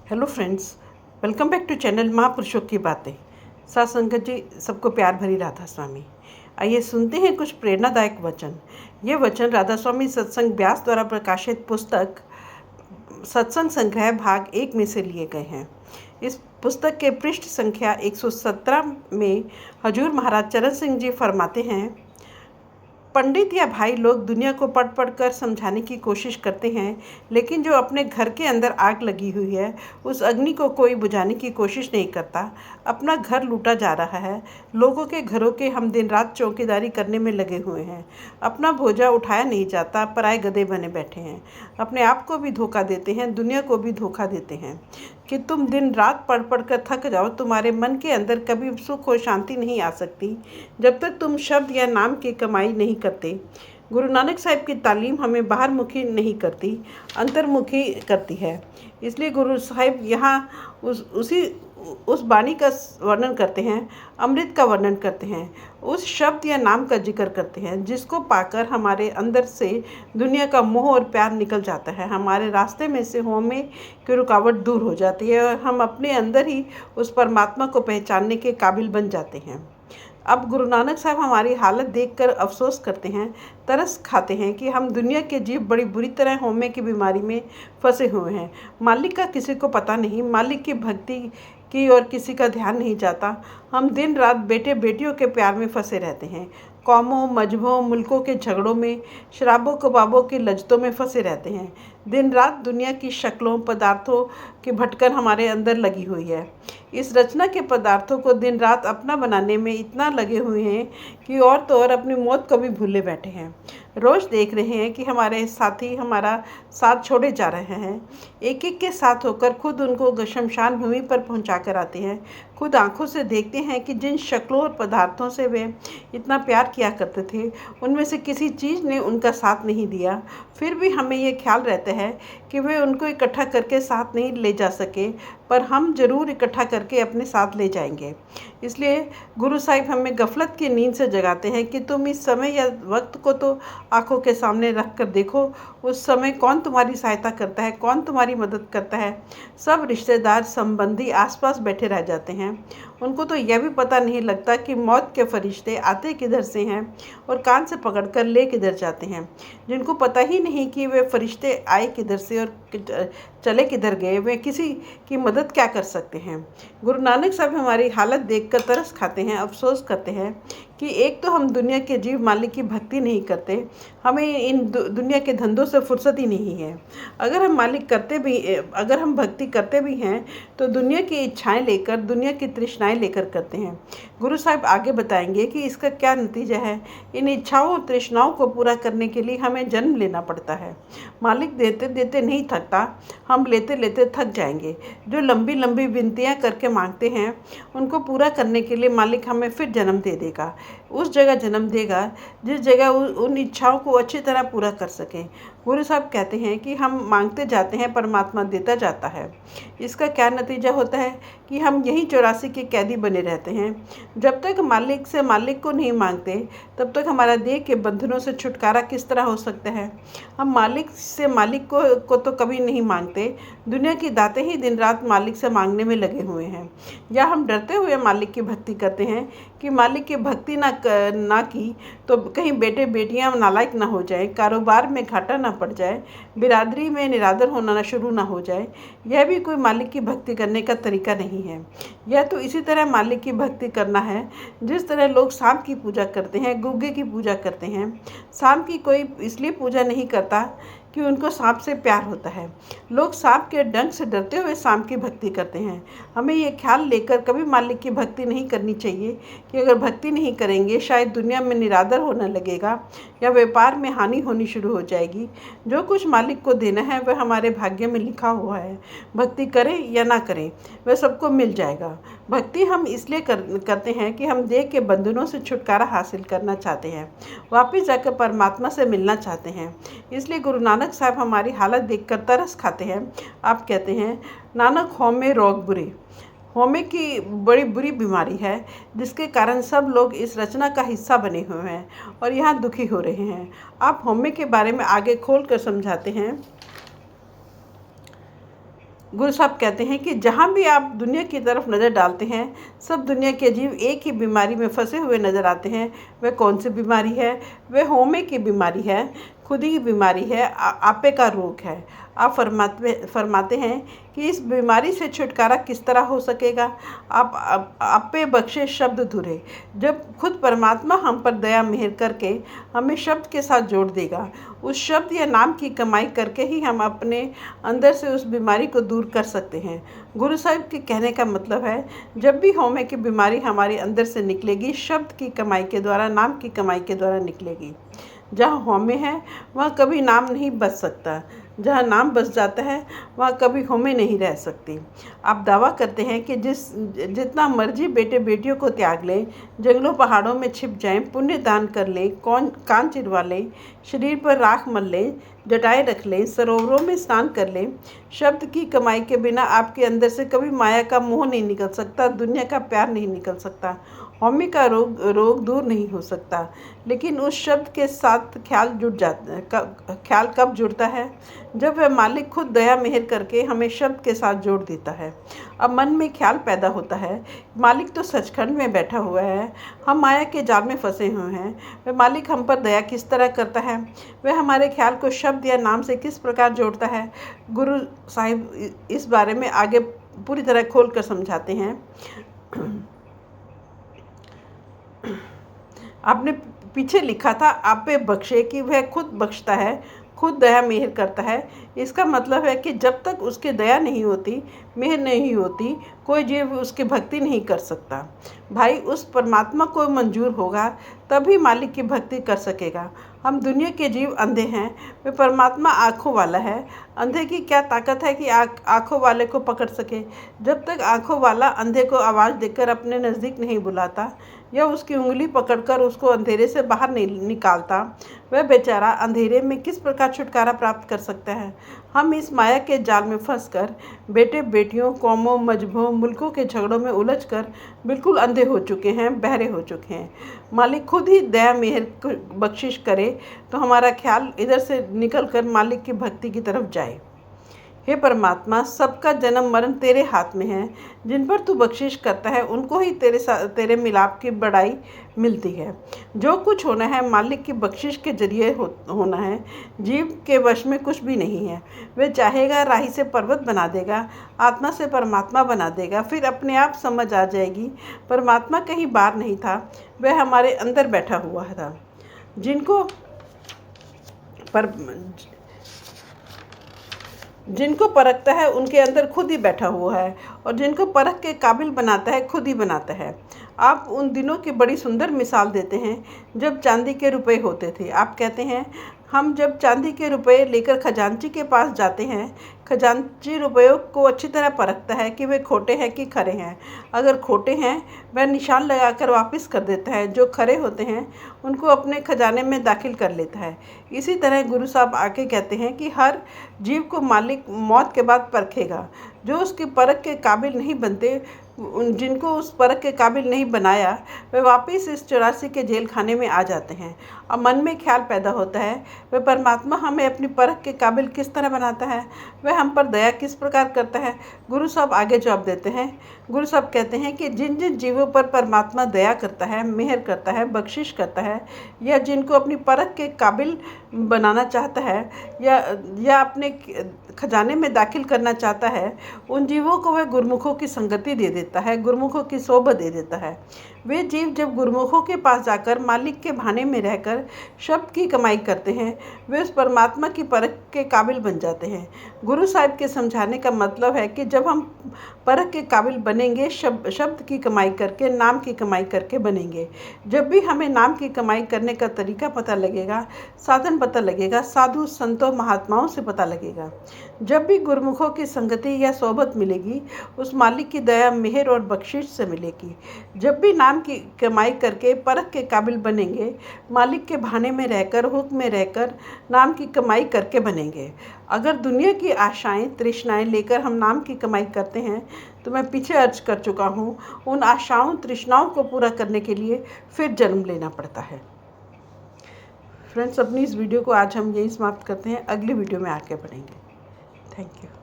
Hello friends, welcome back to channel महापुरुषों की बातें। साथ संगत जी, सबको प्यार भरी राधा स्वामी। आइए सुनते हैं कुछ प्रेरणादायक वचन। ये वचन राधा स्वामी सत्संग व्यास द्वारा प्रकाशित पुस्तक सत्संग संग्रह भाग 1 में से लिए गए हैं। इस पुस्तक के पृष्ठ संख्या 117 में हजूर महाराज चरण सिंह जी फरमाते हैं, पंडित या भाई लोग दुनिया को पढ़ पढ़ कर समझाने की कोशिश करते हैं, लेकिन जो अपने घर के अंदर आग लगी हुई है उस अग्नि को कोई बुझाने की कोशिश नहीं करता। अपना घर लूटा जा रहा है। लोगों के घरों के हम दिन रात चौकीदारी करने में लगे हुए हैं। अपना भोजा उठाया नहीं जाता, पराए गधे बने बैठे हैं। अपने आप को भी धोखा देते हैं, दुनिया को भी धोखा देते हैं कि तुम दिन रात पढ़ पढ़ कर थक जाओ। तुम्हारे मन के अंदर कभी सुख और शांति नहीं आ सकती जब तक तुम शब्द या नाम की कमाई नहीं करते। गुरु नानक साहिब की तालीम हमें बाहरमुखी नहीं करती, अंतर्मुखी करती है। इसलिए गुरु साहिब यहाँ उस वाणी का वर्णन करते हैं, अमृत का वर्णन करते हैं, उस शब्द या नाम का जिक्र करते हैं जिसको पाकर हमारे अंदर से दुनिया का मोह और प्यार निकल जाता है। हमारे रास्ते में से होमे की रुकावट दूर हो जाती है और हम अपने अंदर ही उस परमात्मा को पहचानने के काबिल बन जाते हैं। अब गुरु नानक साहब हमारी हालत देखकर अफसोस करते हैं, तरस खाते हैं कि हम दुनिया के जीव बड़ी बुरी तरह होमे की बीमारी में फंसे हुए हैं। मालिक का किसी को पता नहीं, मालिक की भक्ति की और किसी का ध्यान नहीं जाता। हम दिन रात बेटे बेटियों के प्यार में फंसे रहते हैं, कौमों मजहबों मुल्कों के झगड़ों में, शराबों कबाबों की लज्जतों में फंसे रहते हैं। दिन रात दुनिया की शक्लों पदार्थों की भटकन हमारे अंदर लगी हुई है। इस रचना के पदार्थों को दिन रात अपना बनाने में इतना लगे हुए हैं कि और तो और अपनी मौत को भी भूले बैठे हैं। रोज़ देख रहे हैं कि हमारे साथी हमारा साथ छोड़े जा रहे हैं। एक एक के साथ होकर खुद उनको शमशान भूमि पर पहुंचा कर आते हैं। खुद आंखों से देखते हैं कि जिन शक्लों और पदार्थों से वे इतना प्यार किया करते थे उनमें से किसी चीज़ ने उनका साथ नहीं दिया। फिर भी हमें ये ख्याल रहता है कि वे उनको इकट्ठा करके साथ नहीं ले जा सके, पर हम ज़रूर इकट्ठा करके अपने साथ ले जाएंगे। इसलिए गुरु साहिब हमें गफलत की नींद से जगाते हैं कि तुम इस समय या वक्त को तो आंखों के सामने रख कर देखो। उस समय कौन तुम्हारी सहायता करता है, कौन तुम्हारी मदद करता है। सब रिश्तेदार संबंधी आसपास बैठे रह जाते हैं। उनको तो यह भी पता नहीं लगता कि मौत के फरिश्ते आते किधर से हैं और कान से पकड़कर ले किधर जाते हैं। जिनको पता ही नहीं कि वे फरिश्ते आए किधर से और चले किधर गए, वे किसी की मदद क्या कर सकते हैं। गुरु नानक साहब हमारी हालत देखकर तरस खाते हैं, अफसोस करते हैं कि एक तो हम दुनिया के जीव मालिक की भक्ति नहीं करते, हमें इन दुनिया के धंधों से फुर्सत ही नहीं है। अगर हम भक्ति करते भी हैं तो दुनिया की इच्छाएं लेकर, दुनिया की तृष्णाएं लेकर करते हैं। गुरु साहिब आगे बताएंगे कि इसका क्या नतीजा है। इन इच्छाओं और तृष्णाओं को पूरा करने के लिए हमें जन्म लेना पड़ता है। मालिक देते देते नहीं थकता, हम लेते लेते थक जाएंगे। जो लंबी लंबी विनतियाँ करके मांगते हैं उनको पूरा करने के लिए मालिक हमें फिर जन्म दे देगा। उस जगह जन्म देगा जिस जगह उन इच्छाओं को अच्छी तरह पूरा कर सकें। गुरु साहब कहते हैं कि हम मांगते जाते हैं, परमात्मा देता जाता है। इसका क्या नतीजा होता है कि हम यहीं 84 के कैदी बने रहते हैं। जब तक मालिक से मालिक को नहीं मांगते तब तक हमारा देह के बंधनों से छुटकारा किस तरह हो सकता है। हम मालिक से मालिक को तो कभी नहीं मांगते। दुनिया की दातें ही दिन रात मालिक से मांगने में लगे हुए हैं। या हम डरते हुए मालिक की भक्ति करते हैं कि मालिक की भक्ति ना की तो कहीं बेटे बेटियां नालायक ना हो जाए, कारोबार में घाटा ना पड़ जाए, बिरादरी में निरादर होना शुरू ना हो जाए। यह भी कोई मालिक की भक्ति करने का तरीका नहीं है। यह तो इसी तरह मालिक की भक्ति करना है जिस तरह लोग सांप की पूजा करते हैं, गुग्गे की पूजा करते हैं। सांप की कोई इसलिए पूजा नहीं करता कि उनको सांप से प्यार होता है। लोग सांप के डंक से डरते हुए सांप की भक्ति करते हैं। हमें ये ख्याल लेकर कभी मालिक की भक्ति नहीं करनी चाहिए कि अगर भक्ति नहीं करेंगे शायद दुनिया में निरादर होने लगेगा या व्यापार में हानि होनी शुरू हो जाएगी। जो कुछ मालिक को देना है वह हमारे भाग्य में लिखा हुआ है। भक्ति करें या ना करें वह सबको मिल जाएगा। भक्ति हम इसलिए करते हैं कि हम देह के बंधनों से छुटकारा हासिल करना चाहते हैं, वापस जाकर परमात्मा से मिलना चाहते हैं। इसलिए गुरु नानक साहब हमारी हालत देखकर तरस खाते हैं। आप कहते हैं, नानक होमे रोग बुरे। होमे की बड़ी बुरी बीमारी है जिसके कारण सब लोग इस रचना का हिस्सा बने हुए हैं और यहाँ दुखी हो रहे हैं। आप होमे के बारे में आगे खोल कर समझाते हैं गुरु साहब कहते हैं कि जहाँ भी आप दुनिया की तरफ नज़र डालते हैं, सब दुनिया के जीव एक ही बीमारी में फंसे हुए नज़र आते हैं। वह कौन सी बीमारी है? वह होमे की बीमारी है, खुदी की बीमारी है, आपे का रोग है। आप फरमाते हैं कि इस बीमारी से छुटकारा किस तरह हो सकेगा? आप आपे बख्शे शब्द धुरे। जब खुद परमात्मा हम पर दया मेहर करके हमें शब्द के साथ जोड़ देगा, उस शब्द या नाम की कमाई करके ही हम अपने अंदर से उस बीमारी को दूर कर सकते हैं। गुरु साहिब के कहने का मतलब है, जब भी होमे की बीमारी हमारे अंदर से निकलेगी, शब्द की कमाई के द्वारा, नाम की कमाई के द्वारा निकलेगी। जहाँ होमे है वहाँ कभी नाम नहीं बच सकता, जहाँ नाम बच जाता है वहाँ कभी होमे नहीं रह सकती। आप दावा करते हैं कि जितना मर्जी बेटे बेटियों को त्याग लें, जंगलों पहाड़ों में छिप जाएं, पुण्य दान कर लें, कान चिरवा लें, शरीर पर राख मल लें, जटाएं रख लें, सरोवरों में स्नान कर लें, शब्द की कमाई के बिना आपके अंदर से कभी माया का मोह नहीं निकल सकता, दुनिया का प्यार नहीं निकल सकता, होमी का रोग दूर नहीं हो सकता। लेकिन उस शब्द के साथ ख्याल जुड़ जाता, ख्याल कब जुड़ता है? जब वह मालिक खुद दया मेहर करके हमें शब्द के साथ जोड़ देता है। अब मन में ख्याल पैदा होता है, मालिक तो सचखंड में बैठा हुआ है, हम माया के जाल में फंसे हुए हैं। वह मालिक हम पर दया किस तरह करता है? वह हमारे ख्याल को शब्द या नाम से किस प्रकार जोड़ता है? गुरु साहिब इस बारे में आगे पूरी तरह खोल कर समझाते हैं। आपने पीछे लिखा था, आपे बख्शे, कि वह खुद बख्शता है, खुद दया मेहर करता है। इसका मतलब है कि जब तक उसकी दया नहीं होती, मेहर नहीं होती, कोई जीव उसकी भक्ति नहीं कर सकता। भाई, उस परमात्मा को मंजूर होगा तभी मालिक की भक्ति कर सकेगा। हम दुनिया के जीव अंधे हैं, वह परमात्मा आँखों वाला है। अंधे की क्या ताकत है कि आँखों वाले को पकड़ सके? जब तक आँखों वाला अंधे को आवाज़ देकर अपने नज़दीक नहीं बुलाता या उसकी उंगली पकड़कर उसको अंधेरे से बाहर नहीं निकालता, वह बेचारा अंधेरे में किस प्रकार छुटकारा प्राप्त कर सकता है? हम इस माया के जाल में फंसकर बेटे बेटियों, कौमों, मजहबों, मुल्कों के झगड़ों में उलझकर बिल्कुल अंधे हो चुके हैं, बहरे हो चुके हैं। मालिक खुद ही दया मेहर बख्शिश करे तो हमारा ख्याल इधर से निकलकर मालिक की भक्ति की तरफ जाए। हे परमात्मा, सबका जन्म मरण तेरे हाथ में है। जिन पर तू बख्शिश करता है उनको ही तेरे मिलाप की बड़ाई मिलती है। जो कुछ होना है मालिक की बख्शिश के जरिए होना है। जीव के वश में कुछ भी नहीं है। वह चाहेगा राही से पर्वत बना देगा, आत्मा से परमात्मा बना देगा। फिर अपने आप समझ आ जाएगी परमात्मा कहीं बाहर नहीं था, वह हमारे अंदर बैठा हुआ था। जिनको परखता है उनके अंदर खुद ही बैठा हुआ है, और जिनको परख के काबिल बनाता है खुद ही बनाता है। आप उन दिनों की बड़ी सुंदर मिसाल देते हैं जब चांदी के रुपए होते थे। आप कहते हैं, हम जब चांदी के रुपए लेकर खजांची के पास जाते हैं, खजांची रुपयों को अच्छी तरह परखता है कि वे खोटे हैं कि खरे हैं। अगर खोटे हैं वह निशान लगाकर वापस कर देता है, जो खरे होते हैं उनको अपने खजाने में दाखिल कर लेता है। इसी तरह गुरु साहब आके कहते हैं कि हर जीव को मालिक मौत के बाद परखेगा। जो उसकी परख के काबिल नहीं बनते, जिनको उस परख के काबिल नहीं बनाया, वे वापस इस 84 के जेल खाने में आ जाते हैं। अब मन में ख्याल पैदा होता है, वह परमात्मा हमें अपनी परख के काबिल किस तरह बनाता है, वह हम पर दया किस प्रकार करता है। गुरु साहब आगे जवाब देते हैं। गुरु साहब कहते हैं कि जिन जिन जीवों पर परमात्मा दया करता है, मेहर करता है, बख्शिश करता है, या जिनको अपनी परख के काबिल बनाना चाहता है या अपने खजाने में दाखिल करना चाहता है, उन जीवों को वह गुरमुखों की संगति दे देता है, गुरमुखों की सोबत दे देता है। वे जीव जब गुरमुखों के पास जाकर मालिक के भाने में रहकर शब्द की कमाई करते हैं, वे उस परमात्मा की परख के काबिल बन जाते हैं। गुरु साहिब के समझाने का मतलब है कि जब हम परख के काबिल बनेंगे, शब्द की कमाई करके, नाम की कमाई करके बनेंगे। जब भी हमें नाम की कमाई करने का तरीका पता लगेगा, साधन पता लगेगा, साधु संतों महात्माओं से पता लगेगा। जब भी गुरमुखों की संगति या सोबत मिलेगी, उस मालिक की दया, मेहर और बख्शिश से मिलेगी। जब भी नाम की कमाई करके परख के काबिल बनेंगे, मालिक के भाने में रहकर, हुक्म में रहकर नाम की कमाई करके बनेंगे। अगर दुनिया की आशाएं, तृष्णाएं लेकर हम नाम की कमाई करते हैं, तो मैं पीछे अर्ज कर चुका हूँ, उन आशाओं, तृष्णाओं को पूरा करने के लिए फिर जन्म लेना पड़ता है। फ्रेंड्स, अपनी इस वीडियो को आज हम यहीं समाप्त करते हैं। अगली वीडियो में आगे बढ़ेंगे। Thank you.